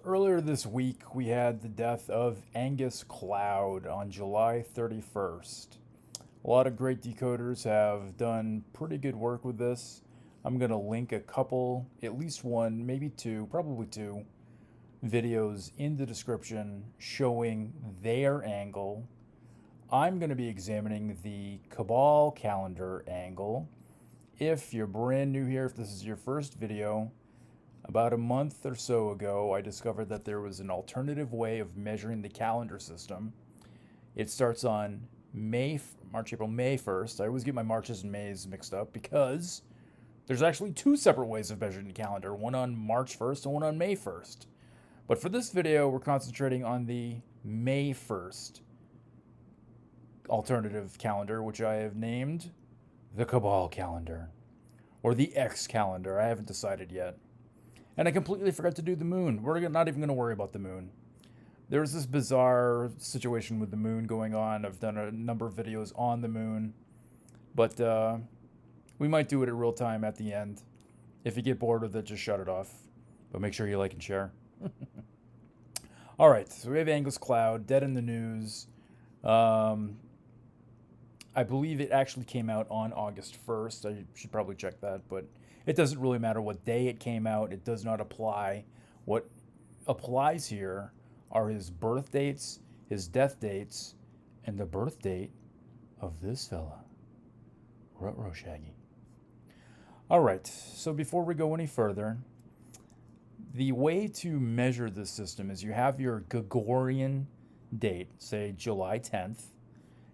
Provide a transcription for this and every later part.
Earlier this week, we had the death of Angus Cloud on July 31st. A lot of great decoders have done pretty good work with this. I'm going to link a couple, at least one, maybe two, probably two, videos in the description showing their angle. I'm going to be examining the Cabal calendar angle. If you're brand new here, if this is your first video, about a month or so ago, I discovered that there was an alternative way of measuring the calendar system. It starts on March, April, May 1st. I always get my Marches and Mays mixed up because there's actually two separate ways of measuring the calendar, one on March 1st and one on May 1st. But for this video, we're concentrating on the May 1st alternative calendar, which I have named the Cabal calendar or the X calendar. I haven't decided yet. And I completely forgot to do the moon. We're not even going to worry about the moon. There was this bizarre situation with the moon going on. I've done a number of videos on the moon. But we might do it at real time at the end. If you get bored with it, just shut it off. But make sure you like and share. All right, so we have Angus Cloud, dead in the news. I believe it actually came out on August 1st. I should probably check that, but it doesn't really matter what day it came out. It does not apply. What applies here are his birth dates, his death dates, and the birth date of this fella, Ruh-roh Shaggy. All right, so before we go any further, the way to measure this system is you have your Gregorian date, say July 10th,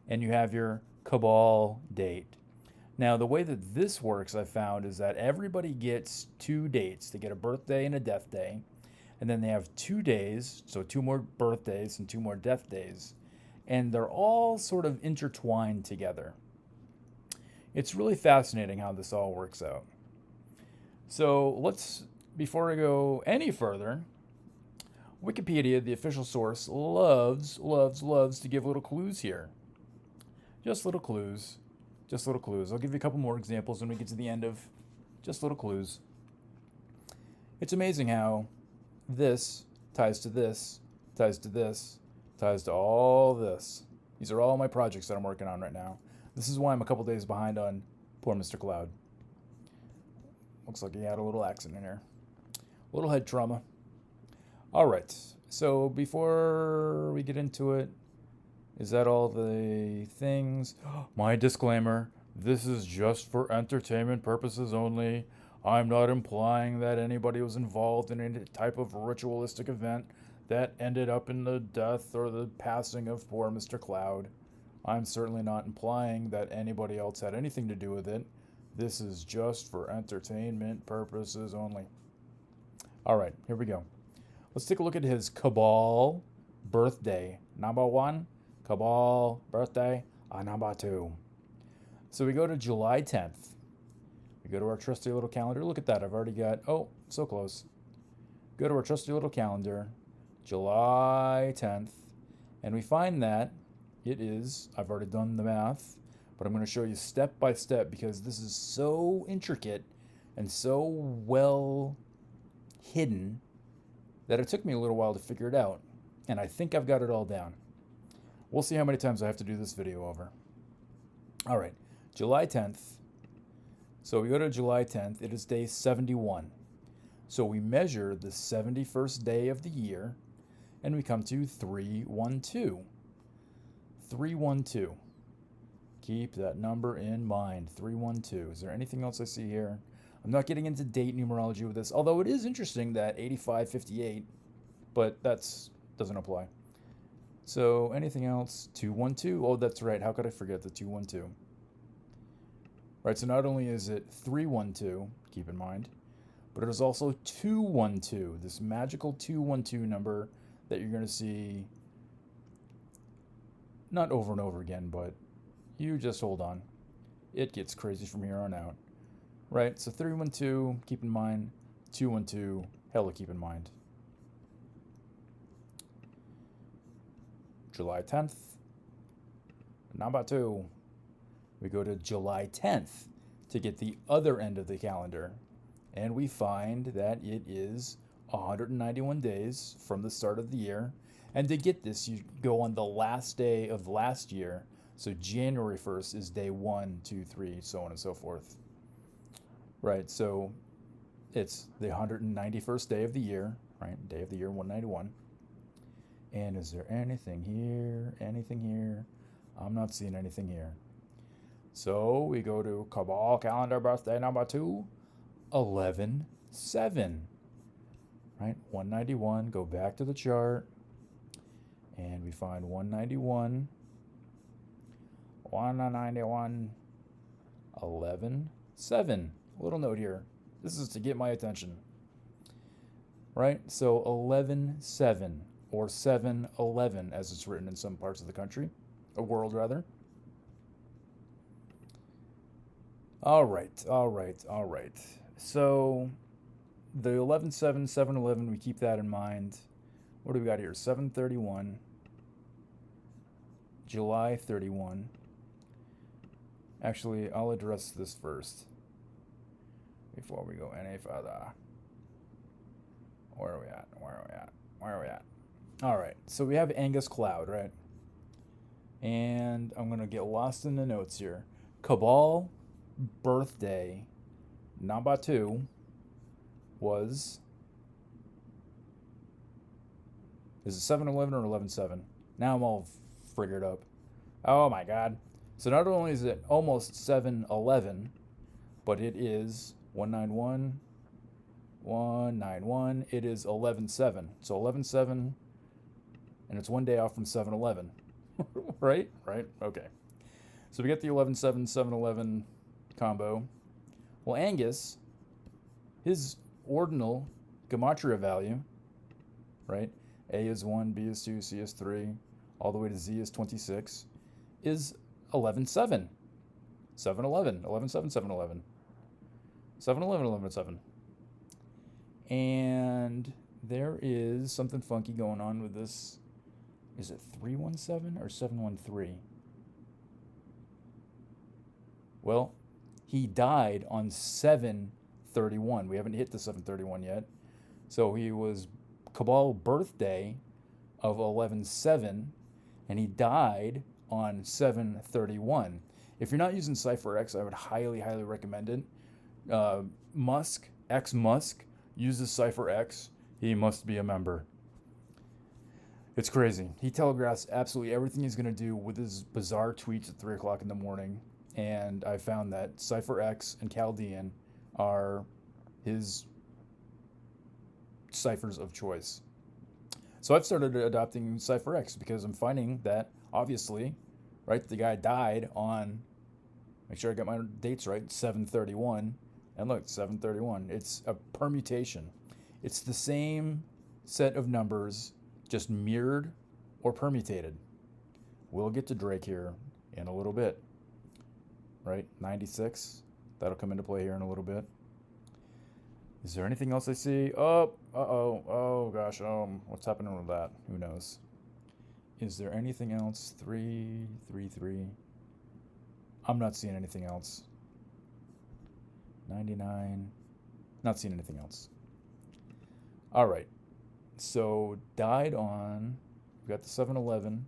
and you have your Cabal date. Now, the way that this works, I've found, is that everybody gets 2 dates. They get a birthday and a death day. And then they have 2 days, so 2 more birthdays and 2 more death days. And they're all sort of intertwined together. It's really fascinating how this all works out. So before I go any further, Wikipedia, the official source, loves to give little clues here. Just little clues. Just little clues. I'll give you a couple more examples when we get to the end of just little clues. It's amazing how this ties to this, ties to this, ties to all this. These are all my projects that I'm working on right now. This is why I'm a couple days behind on poor Mr. Cloud. Looks like he had a little accident here. A little head trauma. All right. So before we get into it, is that all the things? My disclaimer, this is just for entertainment purposes only. I'm not implying that anybody was involved in any type of ritualistic event that ended up in the death or the passing of poor Mr. Cloud. I'm certainly not implying that anybody else had anything to do with it. This is just for entertainment purposes only. All right, here we go. Let's take a look at his Cabal birthday. Number 1. Cabal birthday, number 2. So we go to July 10th. We go to our trusty little calendar. Look at that. I've already got, so close. Go to our trusty little calendar, July 10th, and we find that it is, I've already done the math, but I'm going to show you step by step because this is so intricate and so well hidden that it took me a little while to figure it out. And I think I've got it all down. We'll see how many times I have to do this video over. All right, July 10th. So we go to July 10th. It is day 71. So we measure the 71st day of the year, and we come to 312. 312. Keep that number in mind, 312. Is there anything else I see here? I'm not getting into date numerology with this, although it is interesting that 8558, but that doesn't apply. So anything else? 212. Oh, that's right. How could I forget the 212? Right, so not only is it 312, keep in mind, but it is also 212, this magical 212 number that you're going to see not over and over again, but you just hold on. It gets crazy from here on out. Right, so 312, keep in mind. 212, hella keep in mind. July 10th, number 2. We go to July 10th to get the other end of the calendar, and we find that it is 191 days from the start of the year. And to get this, you go on the last day of last year. So January 1st is day 1, 2, 3, so on and so forth. Right, so it's the 191st day of the year, right? Day of the year 191. And is there anything here? Anything here? I'm not seeing anything here. So we go to Cabal calendar birthday number 2, 11/7. Right? 191. Go back to the chart. And we find 191. 191. 11/7. A little note here. This is to get my attention. Right? So 11/7. Or 7/11, as it's written in some parts of the country, or world rather. All right. So the 11/7, 7/11, we keep that in mind. What do we got here? 7/31, July 31. Actually, I'll address this first before we go any further. Where are we at? All right, so we have Angus Cloud, right? And I'm going to get lost in the notes here. Cabal birthday number 2 was... Is it 7/11 or 11/7? Now I'm all figured up. Oh my god. So not only is it almost 7/11, but it is 191, 191. It is 11/7. So 11/7... And it's one day off from 7/11. Right? Okay. So we get the 11/7, 7/11 combo. Well, Angus, his ordinal gematria value, right? A is 1, B is 2, C is 3, all the way to Z is 26, is 11/7. 7/11. 11/7, 7/11. 7/11, 11/7. And there is something funky going on with this. Is it 317 or 713? Well, he died on 7/31. We haven't hit the 7/31 yet. So he was Cabal birthday of 11/7, and he died on 7/31. If you're not using CypherX, I would highly recommend it. Musk, X-Musk, uses CypherX. He must be a member. It's crazy. He telegraphs absolutely everything he's going to do with his bizarre tweets at 3 o'clock in the morning. And I found that CypherX and Chaldean are his ciphers of choice. So I've started adopting CypherX because I'm finding that, obviously, right, the guy died on, make sure I got my dates right, 7/31. And look, 7/31. It's a permutation. It's the same set of numbers, just mirrored or permutated. We'll get to Drake here in a little bit, right? 96, that'll come into play here in a little bit. Is there anything else I see? Oh gosh, what's happening with that? Who knows? Is there anything else? 333. I'm not seeing anything else. 99, not seeing anything else. All right. So died on, we got the 7/11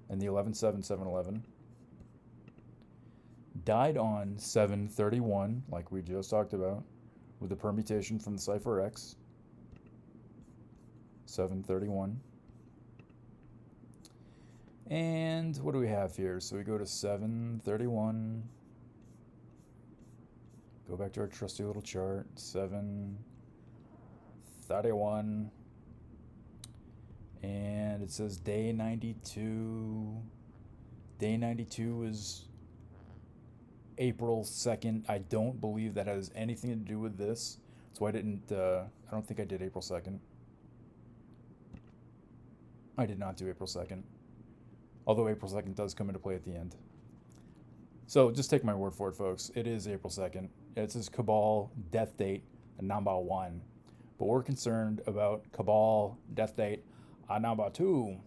and the 11/7, 7/11. Died on 7/31, like we just talked about, with the permutation from the CypherX. 7/31. And what do we have here? So we go to 7/31. Go back to our trusty little chart. 7/31. And it says day 92. Day 92 is April 2nd. I don't believe that has anything to do with this. So I didn't, I don't think I did April 2nd. I did not do April 2nd. Although April 2nd does come into play at the end. So just take my word for it, folks. It is April 2nd. It says Cabal death date number 1. But we're concerned about Cabal death date number 2.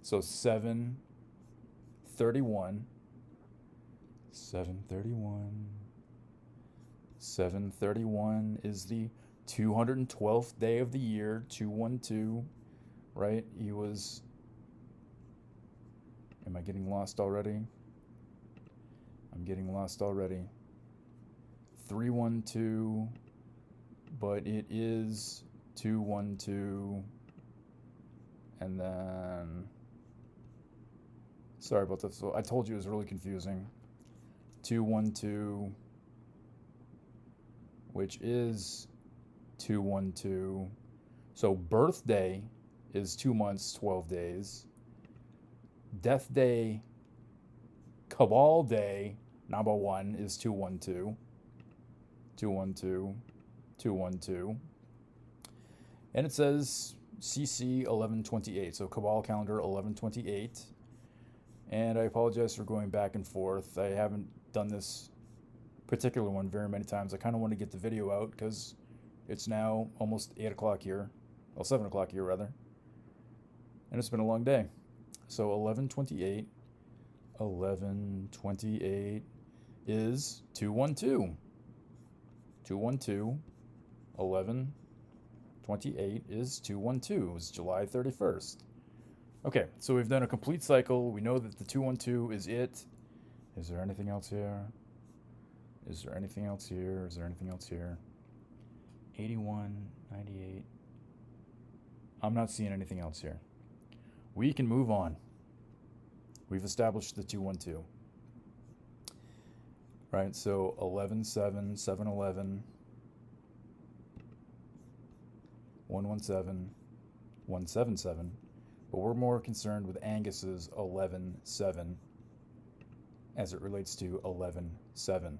So 7/31. 7/31. 7/31 is the 212th day of the year, 212, right? He was, am I getting lost already? I'm getting lost already. 312, but it is 212, and then, sorry about this. I told you it was really confusing. 212, which is 212. So birthday is 2 months, 12 days. Death day, Cabal day, number 1 is 212. 212, 212. And it says CC 1128, so Cabal calendar 1128. And I apologize for going back and forth. I haven't done this particular one very many times. I kind of want to get the video out because it's now almost 8 o'clock here. Well, 7 o'clock here, rather. And it's been a long day. So 1128. 1128 is 212. 212. 1128 is 212. It's July 31st. Okay, so we've done a complete cycle. We know that the 212 is it. Is there anything else here? Is there anything else here? Is there anything else here? 81, 98. I'm not seeing anything else here. We can move on. We've established the 212. Right, so 11, 7, 7, 11, 117, 177. But we're more concerned with Angus's 11, 7 as it relates to 11, 7.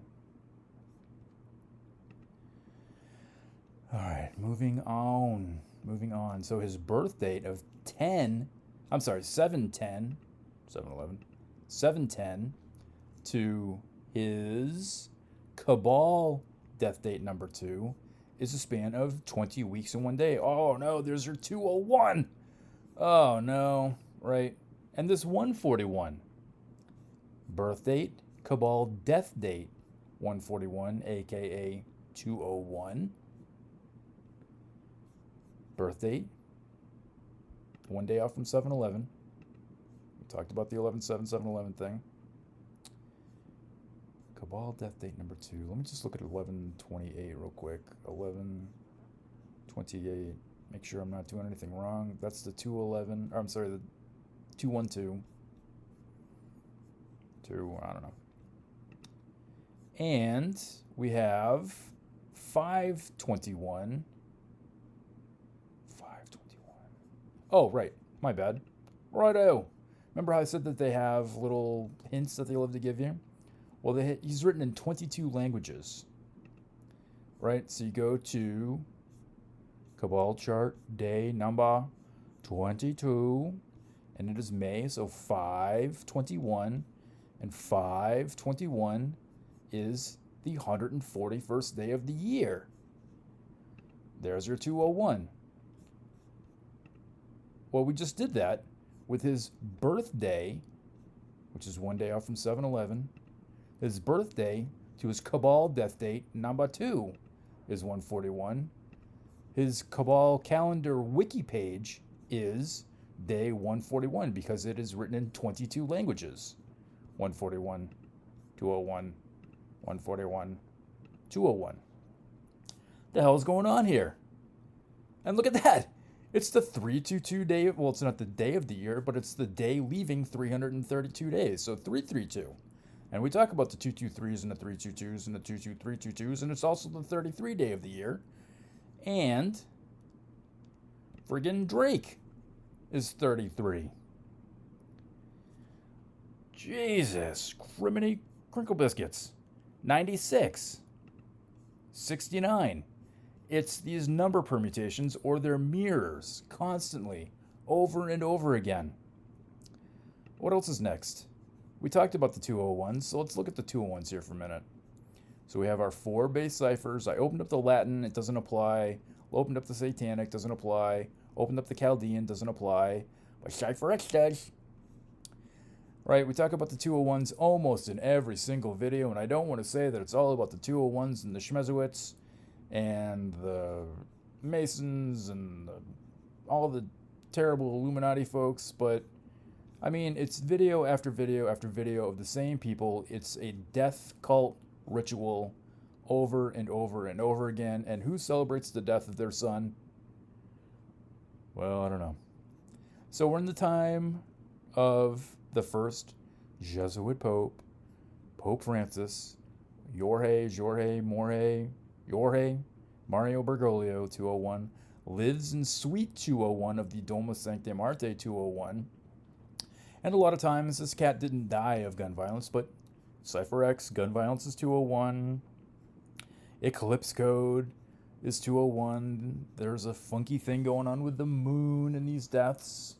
All right, moving on. Moving on. So his birth date of 710, 711, 710 to his Cabal death date number 2 is a span of 20 weeks and 1 day. Oh no, there's your 201. Oh no, right. And this 141. Birth date, Cabal death date 141, aka 201. Birth date, 1 day off from 7-Eleven. We talked about the 11-7, 7-Eleven thing. Cabal death date number 2. Let me just look at 1128 real quick. 1128. Make sure I'm not doing anything wrong. That's the 211. Or I'm sorry, the 212. I don't know. And we have 521. 521. Oh, right. My bad. Righto. Remember how I said that they have little hints that they love to give you? Well, he's written in 22 languages. Right? So you go to Cabal chart, day number 22, and it is May, so 521, and 521 is the 141st day of the year. There's your 201. Well, we just did that with his birthday, which is 1 day off from 7-Eleven. His birthday to his Cabal death date, number 2, is 141. His Cabal calendar wiki page is day 141 because it is written in 22 languages. 141, 201, 141, 201. The hell is going on here? And look at that. It's the 322 day. Well, it's not the day of the year, but it's the day leaving 332 days. So 332. And we talk about the 223s and the 322s and the 22322s, and it's also the 33 day of the year. And friggin' Drake is 33. Jesus, criminy crinkle biscuits. 96. 69. It's these number permutations or their mirrors constantly, over and over again. What else is next? We talked about the 201s, so let's look at the 201s here for a minute. So we have our 4 base ciphers. I opened up the Latin, it doesn't apply. Opened up the Satanic, doesn't apply. Opened up the Chaldean, doesn't apply. But Cipher X does. Right, we talk about the 201s almost in every single video, and I don't want to say that it's all about the 201s and the Schmezowitz, and the Masons and all the terrible Illuminati folks, but I mean, it's video after video after video of the same people. It's a death cult ritual over and over and over again. And who celebrates the death of their son? Well, I don't know. So we're in the time of the first Jesuit Pope, Pope Francis, Jorge Mario Bergoglio, 201, lives in Suite 201 of the Domus Sancti Marte 201. And a lot of times this cat didn't die of gun violence, but Cypher X, gun violence is 201. Eclipse code is 201. There's a funky thing going on with the moon and these deaths.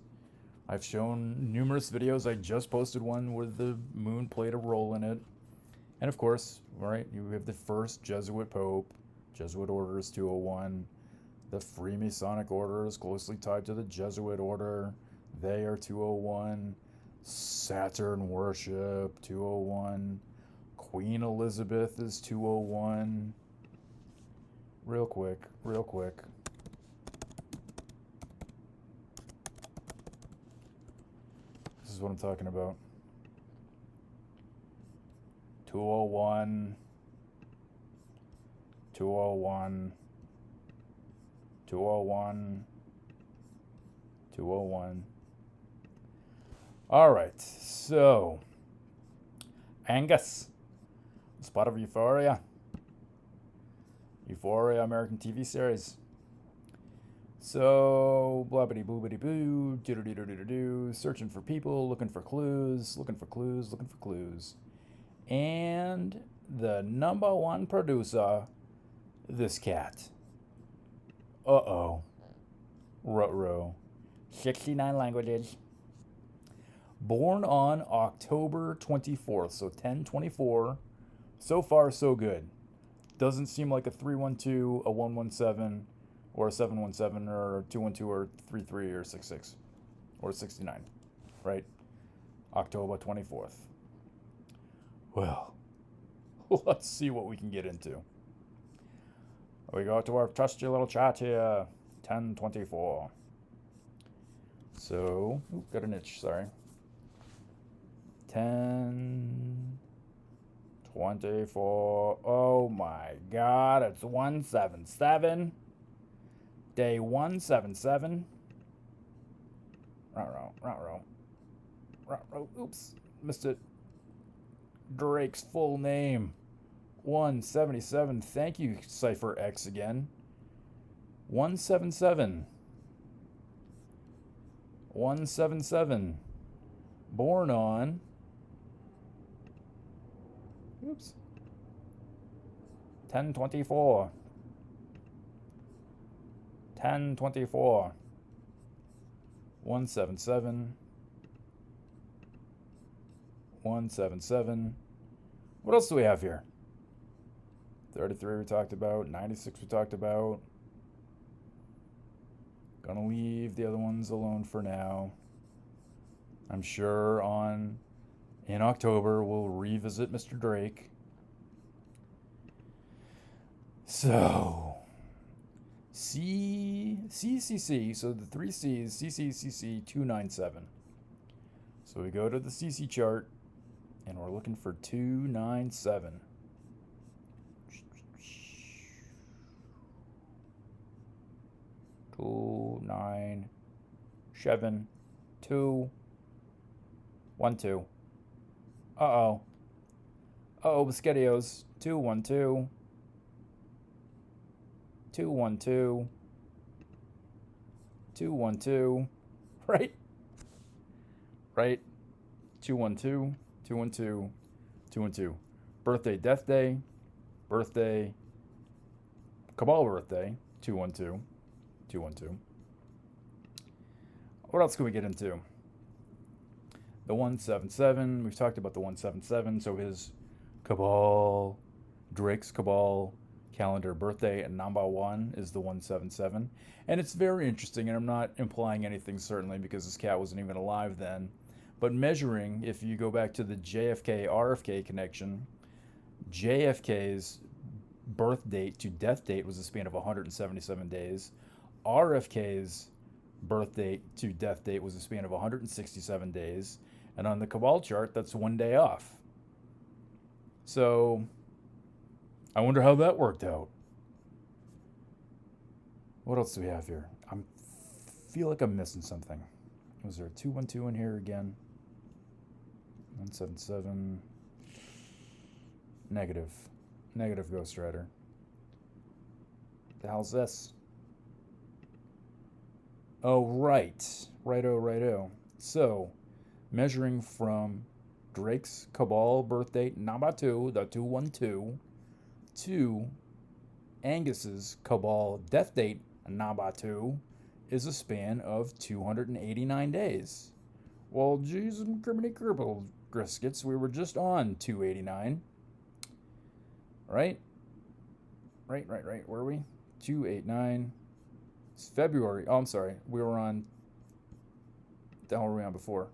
I've shown numerous videos. I just posted one where the moon played a role in it. And of course, right, you have the first Jesuit Pope. Jesuit order is 201. The Freemasonic order is closely tied to the Jesuit order. They are 201. Saturn worship, 201. Queen Elizabeth is 201. Real quick. This is what I'm talking about. 201. 201. 201. 201. All right, so Angus, spot of Euphoria, American TV series. So blabbity boobity boo, doo, searching for people, looking for clues, and the number one producer, this cat. Ruh-roh. 69 languages. Born on October 24th, so 10/24. So far, so good. Doesn't seem like a 312, a 117, or a 717, or a 212, or 33, or 66, or 69, right? October 24th. Well, let's see what we can get into. We go to our trusty little chat here, 10/24. So, got an itch, sorry. 10/24. Oh my God, it's 177. Day 177. Ruh-roh. Oops, missed it. Drake's full name. 177. Thank you, Cypher X again. 177. 177. Born on. Oops. 10/24. 10/24. 177. 177. What else do we have here? 33 we talked about. 96 we talked about. Gonna leave the other ones alone for now. I'm sure in October we'll revisit Mr. Drake. So, CCC, so the three C's, CCCC 297. So we go to the CC chart, and we're looking for 297. 297 212. Uh-oh, Biscottios. 212. 212. 212. Right? 212. 212. 212. Birthday, death day. Birthday. Cabal birthday. 212. 212. What else can we get into? The 177. We've talked about the 177. So his Cabal, Drake's Cabal calendar birthday and number one is the 177. And it's very interesting, and I'm not implying anything certainly because this cat wasn't even alive then. But measuring, if you go back to the JFK RFK connection, JFK's birth date to death date was a span of 177 days. RFK's birth date to death date was a span of 167 days. And on the Cabal chart, that's 1 day off. So I wonder how that worked out. What else do we have here? I feel like I'm missing something. Was there a 212 in here again? 177. Negative. Negative Ghost Rider. The hell's this? Oh, right. Righto. So, measuring from Drake's Cabal birth date, Nabatu, the 212, to Angus's Cabal death date, Nabatu, is a span of 289 days. Well, geez, criminal cripple briskets, we were just on 289. Right? Right. Where were we? 289. It's February. Oh, I'm sorry. We were on. What the hell were we on before?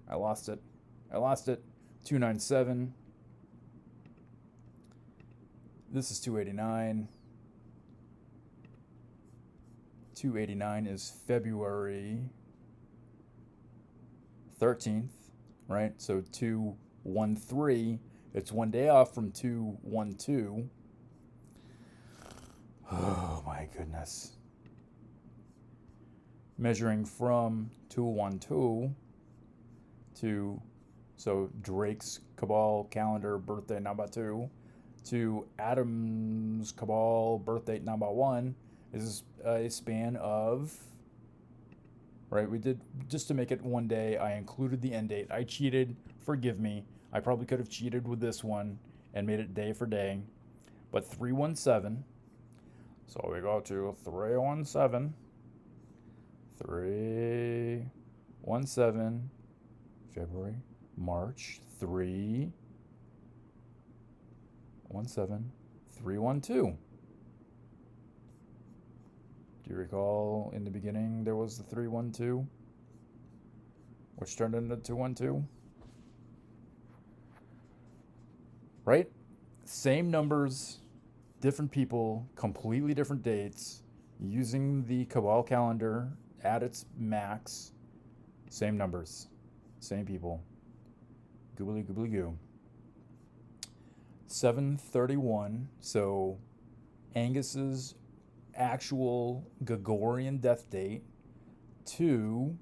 I lost it. 297. This is 289. 289 is February 13th, right? So 213. It's 1 day off from 212. Oh my goodness. Measuring from 212 to, so Drake's Cabal calendar birthday number 2 to Adam's Cabal birthday number 1 is a span of, right, we did, just to make it 1 day, I included the end date. I cheated, forgive me. I probably could have cheated with this one and made it day for day. But 317, so we go to 317, 317, February, March, 317, 312. Do you recall in the beginning there was the 312, which turned into 212? Right? Same numbers, different people, completely different dates, using the Cabal calendar at its max. Same numbers, same people. Goobly goo. 731, so Angus's actual Gregorian death date to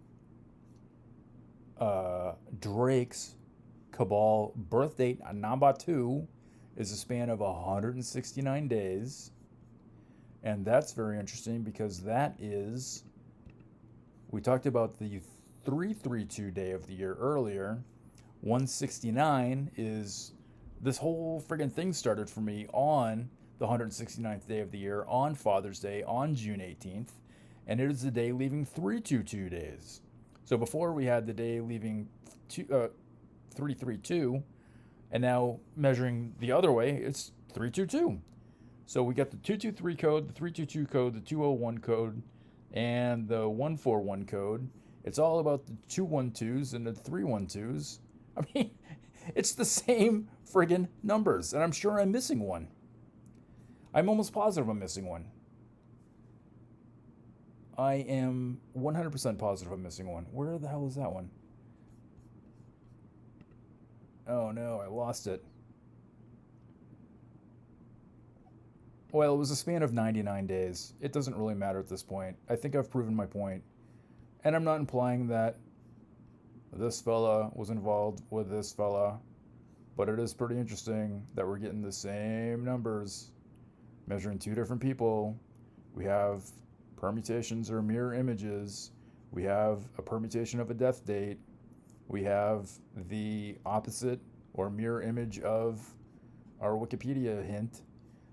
Drake's Cabal birth date, Nabatu, is a span of 169 days. And that's very interesting because that is, we talked about the 332 day of the year earlier. 169 is, this whole friggin' thing started for me on the 169th day of the year, on Father's Day, on June 18th. And it is the day leaving 322 days. So before we had the day leaving 332, and now measuring the other way, it's 322. So we got the 223 code, the 322 code, the 201 code, and the 141 code. It's all about the 212s and the 312s. I mean, it's the same friggin' numbers, and I'm sure I'm missing one. I'm almost positive I'm missing one. I am 100% positive I'm missing one. Where the hell is that one? Oh no, I lost it. Well, it was a span of 99 days. It doesn't really matter at this point. I think I've proven my point. And I'm not implying that this fella was involved with this fella, but it is pretty interesting that we're getting the same numbers, measuring two different people. We have permutations or mirror images. We have a permutation of a death date. We have the opposite or mirror image of our Wikipedia hint.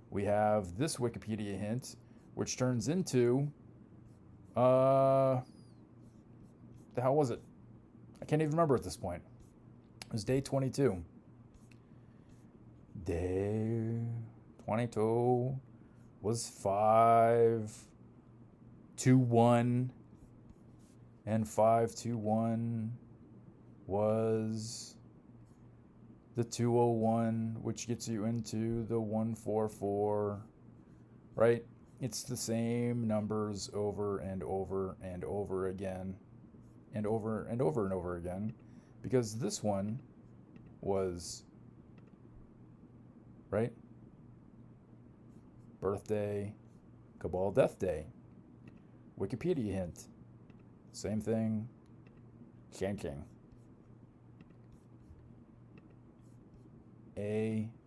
We have this Wikipedia hint, which turns into, the hell was it? I can't even remember at this point. It was day 22. Day 22 was 521, and 521 was the 201, which gets you into the 144, right? It's the same numbers over and over and over again, and over and over and over again, because this one was, right? Birthday, Cabal Death Day. Wikipedia hint. Same thing. Shanking.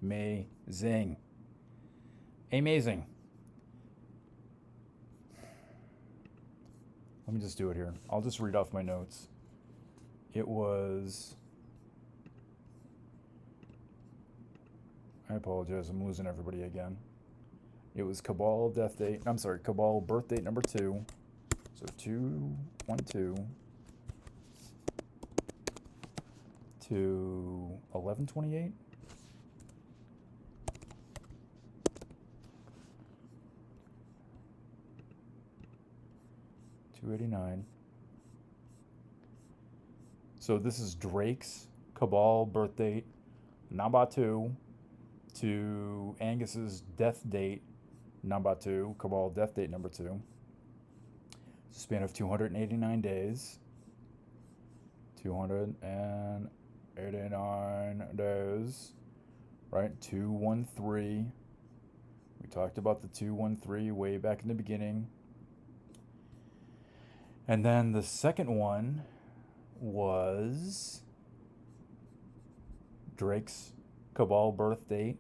Amazing. Amazing. Let me just do it here. I'll just read off my notes. It was... I apologize, I'm losing everybody again. It was Cabal Death Date. I'm sorry, Cabal Birth Date number 2. So 2/12 to 11/28. $289. So this is Drake's Cabal birth date, number 2, to Angus's death date, number 2, Cabal death date number 2. Span of 289 days. 289 days. Right? 213. We talked about the 213 way back in the beginning. And then the second one was Drake's Cabal birth date,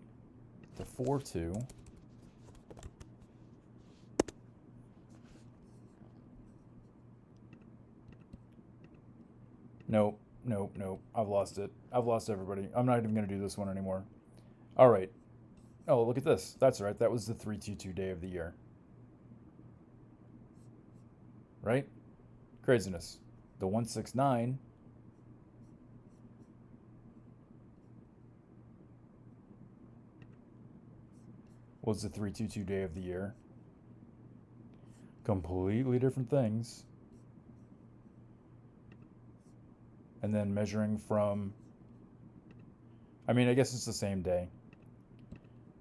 the 4/2. Nope. I've lost it. I've lost everybody. I'm not even going to do this one anymore. All right. Oh, look at this. That's right. That was the 3/22 day of the year. Right? Craziness. The 169 was the 3/22 day of the year. Completely different things. And then measuring from, I mean, I guess it's the same day,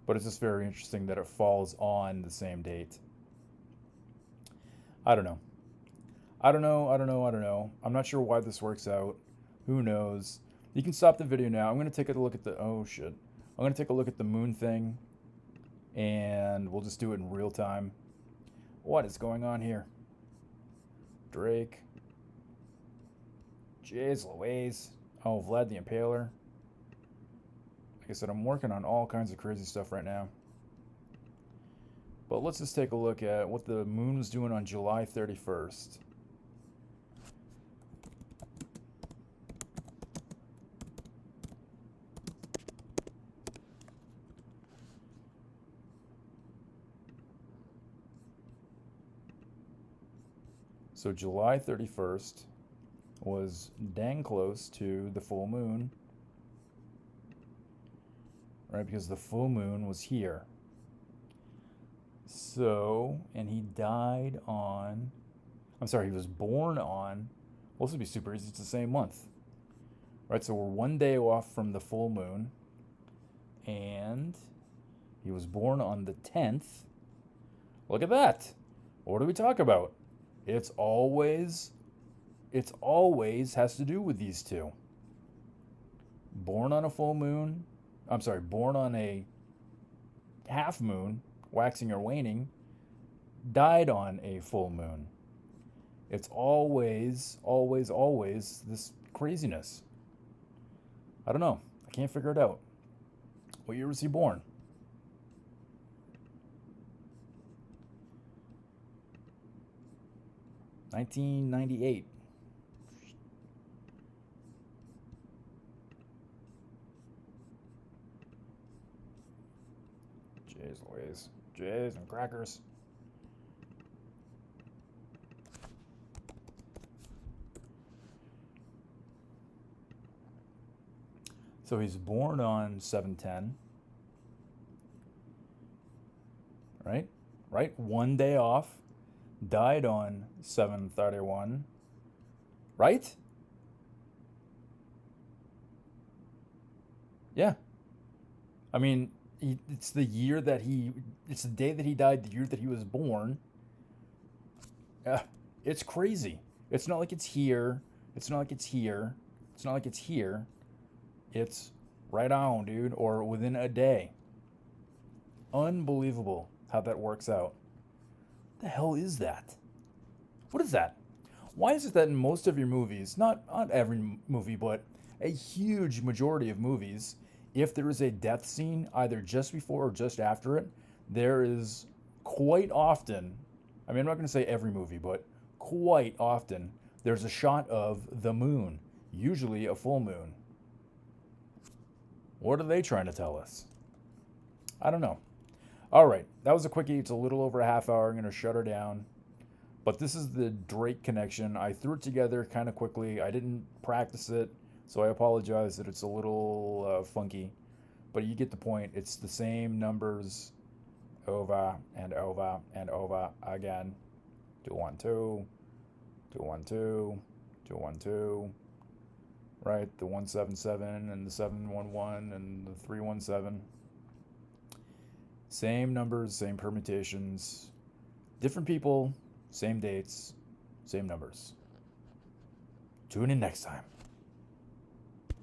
but it's just very interesting that it falls on the same date. I don't know. I'm not sure why this works out. Who knows? You can stop the video now. I'm going to take a look at the, oh shit. I'm going to take a look at the moon thing, and we'll just do it in real time. What is going on here? Drake. Jeez Louise. Oh, Vlad the Impaler. Like I said, I'm working on all kinds of crazy stuff right now. But let's just take a look at what the moon was doing on July 31st. So July 31st was dang close to the full moon, right? Because the full moon was here. So, and he died on, I'm sorry, he was born on, well, this would be super easy, it's the same month, right? So we're one day off from the full moon, and he was born on the 10th. Look at that. What do we talk about? It's always has to do with these two. Born on a full moon, I'm sorry, born on a half moon, waxing or waning, died on a full moon. It's always this craziness. I don't know. I can't figure it out. What year was he born? $1998. Jeez Louise. Jeez and crackers. So he's born on 7/10. Right? Right? One day off. Died on 7/31. Right? Yeah. I mean, it's the year that it's the day that he died, the year that he was born. Uh, it's crazy. It's not like it's here. It's not like it's here. It's not like it's here. It's right on, dude, or within a day. Unbelievable how that works out. The hell is that? What is that? Why is it that in most of your movies, not every movie, but a huge majority of movies, if there is a death scene either just before or just after it, there is quite often, I mean, I'm not going to say every movie, but quite often, there's a shot of the moon, usually a full moon. What are they trying to tell us? I don't know. All right, that was a quickie. It's a little over a half hour. I'm going to shut her down. But this is the Drake connection. I threw it together kind of quickly. I didn't practice it, so I apologize that it's a little funky. But you get the point. It's the same numbers over and over and over again. 212, 212, 212. Right? The 177 and the 711 and the 317. Same numbers, same permutations. Different people, same dates, same numbers. Tune in next time.